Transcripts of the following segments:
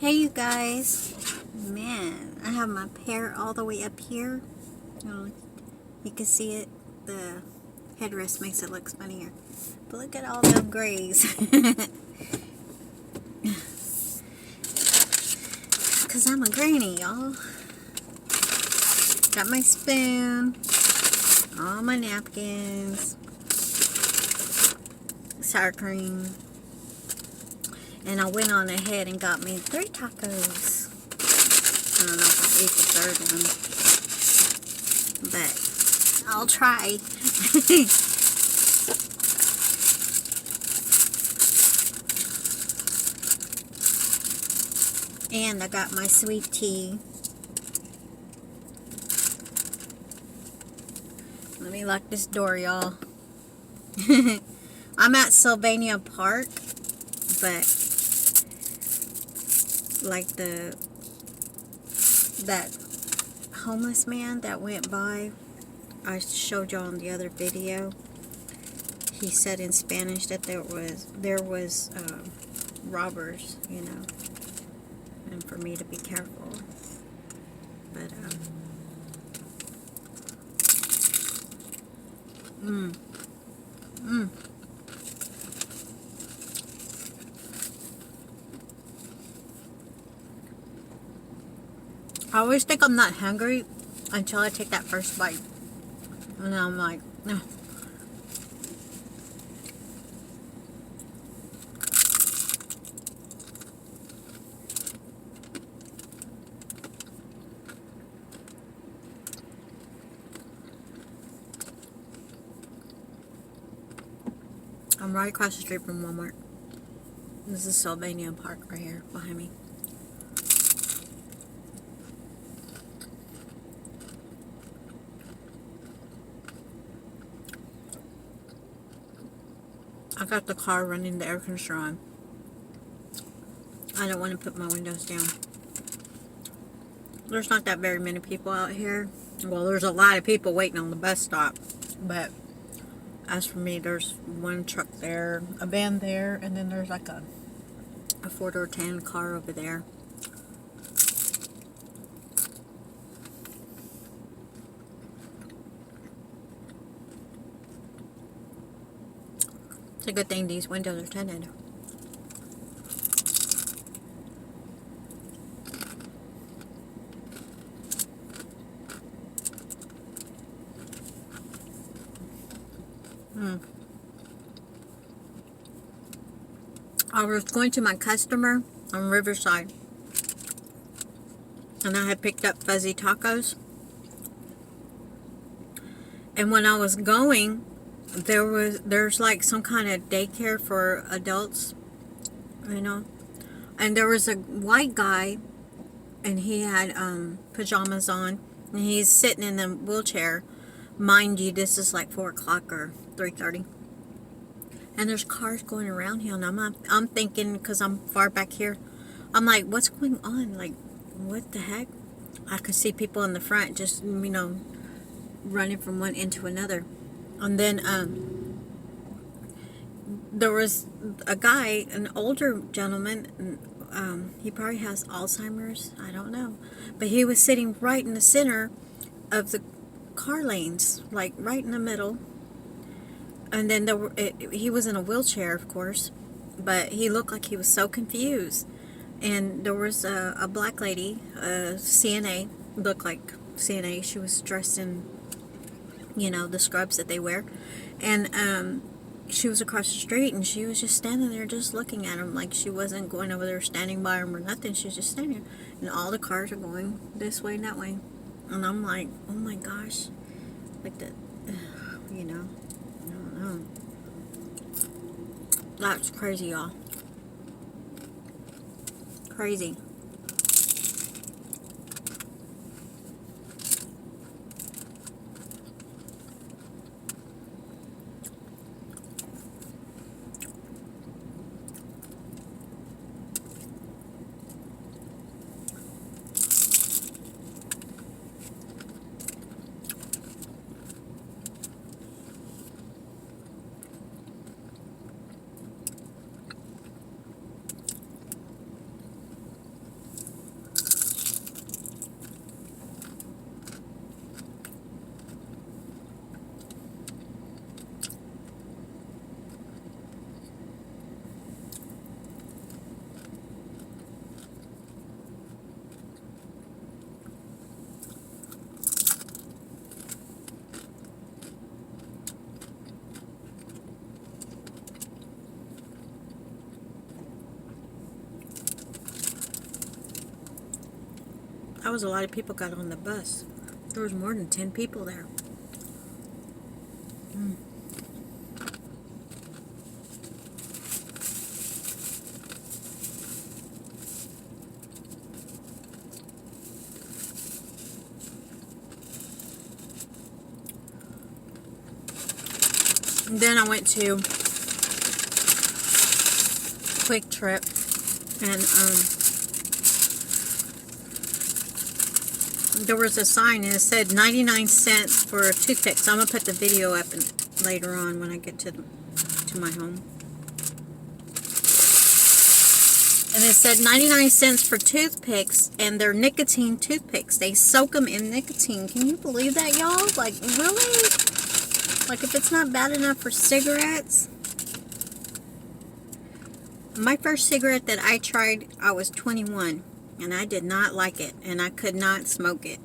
Hey you guys, man, I have my pear all the way up here. Oh, you can see it. The headrest makes it look funnier. But look at all them grays. Cause I'm a granny, y'all. Got my spoon, all my napkins, sour cream. And I went on ahead and got me 3 tacos. I don't know if I'll eat the third one, but I'll try. And I got my sweet tea. Let me lock this door, y'all. I'm at Sylvania Park, but like that homeless man that went by, I showed y'all in the other video. He said in Spanish that there was robbers, you know, and for me to be careful. But I always think I'm not hungry until I take that first bite, and then I'm like, no. I'm right across the street from Walmart. This is Sylvania Park right here behind me. I got the car running the air conditioner on. I don't want to put my windows down. There's not that very many people out here. Well, there's a lot of people waiting on the bus stop. But as for me, there's one truck there, a van there, and then there's like a 4-door tan car over there. It's a good thing these windows are tinted. I was going to my customer on Riverside, and I had picked up fuzzy tacos. And when I was going, there's like some kind of daycare for adults, you know. And there was a white guy, and he had pajamas on, and he's sitting in a wheelchair. Mind you, this is like 4 o'clock or 3:30. And there's cars going around here, and I'm thinking, because I'm far back here, I'm like, what's going on? Like, what the heck? I could see people in the front just, you know, running from one end to another. And then there was a guy, an older gentleman, he probably has Alzheimer's, I don't know, but he was sitting right in the center of the car lanes, like right in the middle. And then he was in a wheelchair, of course, but he looked like he was so confused. And there was a black lady, CNA, looked like CNA. She was dressed in, you know, the scrubs that they wear. And she was across the street, and she was just standing there just looking at him. Like, she wasn't going over there standing by him or nothing. She was just standing there. And all the cars are going this way and that way. And I'm like, oh my gosh. Like, you know. That's crazy, y'all. Crazy. That was a lot of people got on the bus. There was more than 10 people there. Mm. And then I went to Quick Trip, and there was a sign and it said 99 cents for toothpicks. I'm gonna put the video up later on when I get to my home. And it said 99 cents for toothpicks, and they're nicotine toothpicks. They soak them in nicotine. Can you believe that, y'all? Like, really? Like, if it's not bad enough for cigarettes. My first cigarette that I tried, I was 21, and I did not like it, and I could not smoke it.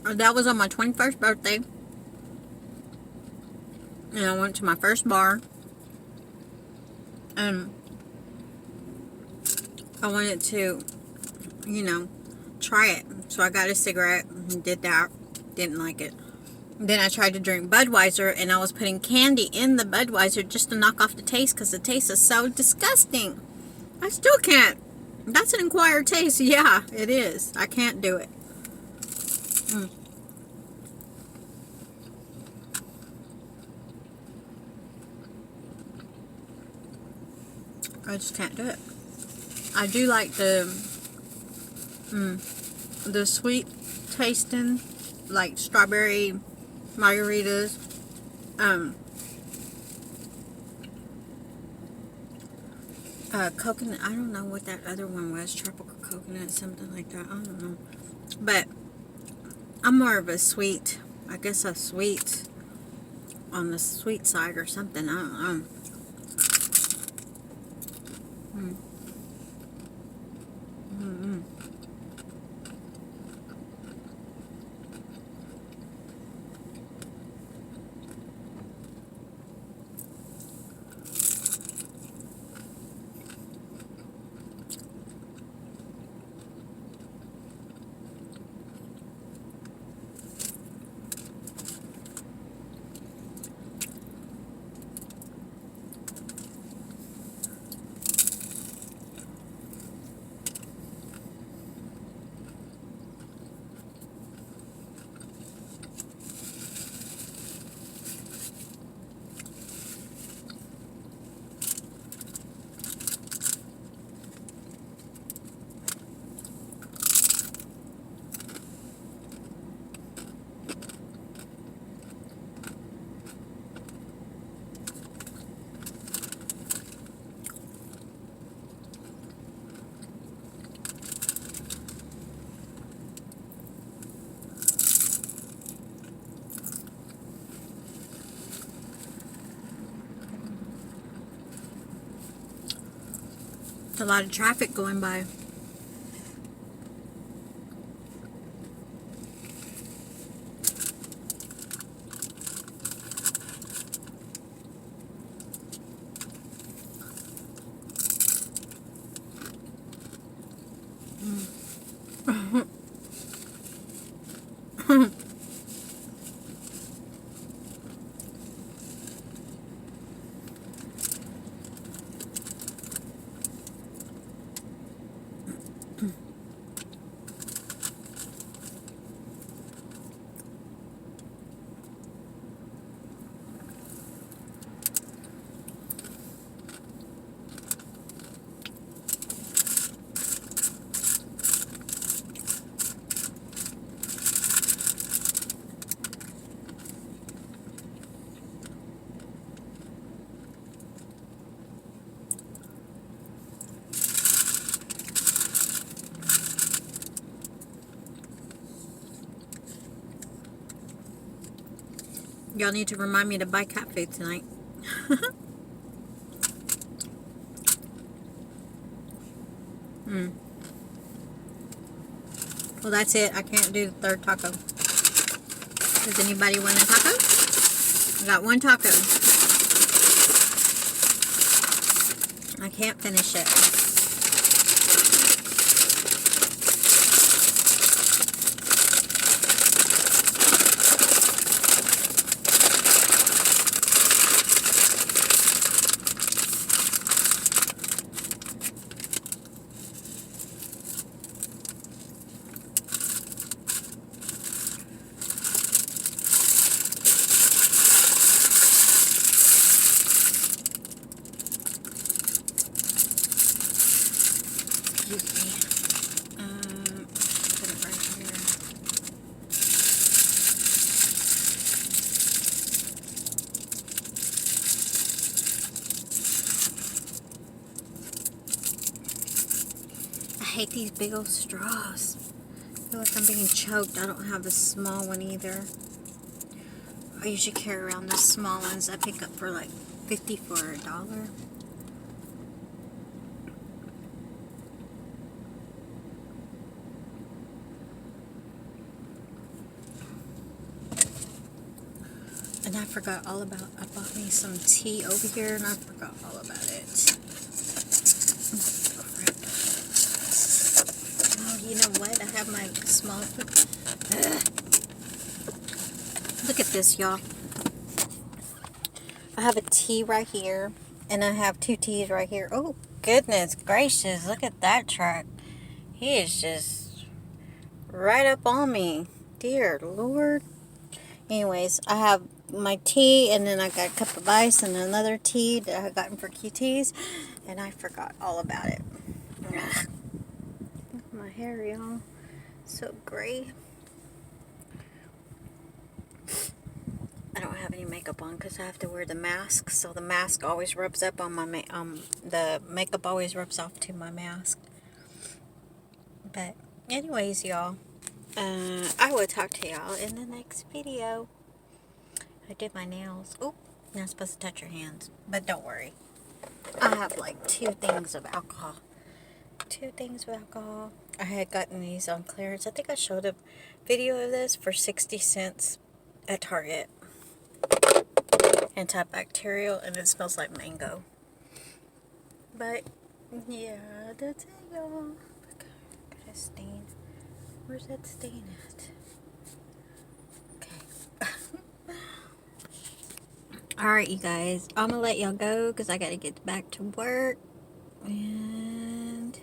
That was on my 21st birthday, and I went to my first bar, and I wanted to, you know, try it. So I got a cigarette and did that. Didn't like it. Then I tried to drink Budweiser, and I was putting candy in the Budweiser just to knock off the taste, because the taste is so disgusting. I still can't. That's an acquired taste. Yeah, it is. I can't do it. Mm. I just can't do it. I do like the sweet tasting, like strawberry margaritas. Coconut. I don't know what that other one was. Tropical coconut, something like that. I don't know. But I'm more of a sweet. I guess a sweet on the sweet side or something. I don't know. A lot of traffic going by. Y'all need to remind me to buy cat food tonight. Well, that's it. I can't do the third taco. Does anybody want a taco? I got one taco. I can't finish it. Excuse me. Put it right here. I hate these big old straws. I feel like I'm being choked. I don't have a small one either. I usually carry around the small ones I pick up for like 50 for $1. And I forgot all about, I bought me some tea over here and I forgot all about it. Crap. Oh, you know what? I have my small, look at this, y'all. I have a tea right here and I have 2 teas right here. Oh, goodness gracious. Look at that truck. He is just right up on me. Dear Lord. Anyways, I have my tea, and then I got a cup of ice and another tea that I had gotten for QTs, and I forgot all about it. Ugh. My hair, y'all, so gray. I don't have any makeup on because I have to wear the mask, so the mask always rubs up on my the makeup always rubs off to my mask. But anyways, y'all, I will talk to y'all in the next video. I did my nails. Oop, not supposed to touch your hands. But don't worry. I have like 2 things of alcohol. 2 things of alcohol. I had gotten these on clearance. I think I showed a video of this for 60 cents at Target. Antibacterial, and it smells like mango. But, yeah, that's it, y'all. Got a stain. Where's that stain at? Alright, you guys, I'm gonna let y'all go because I gotta get back to work. And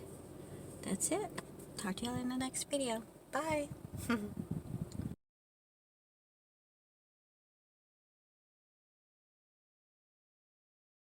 that's it. Talk to y'all in the next video. Bye.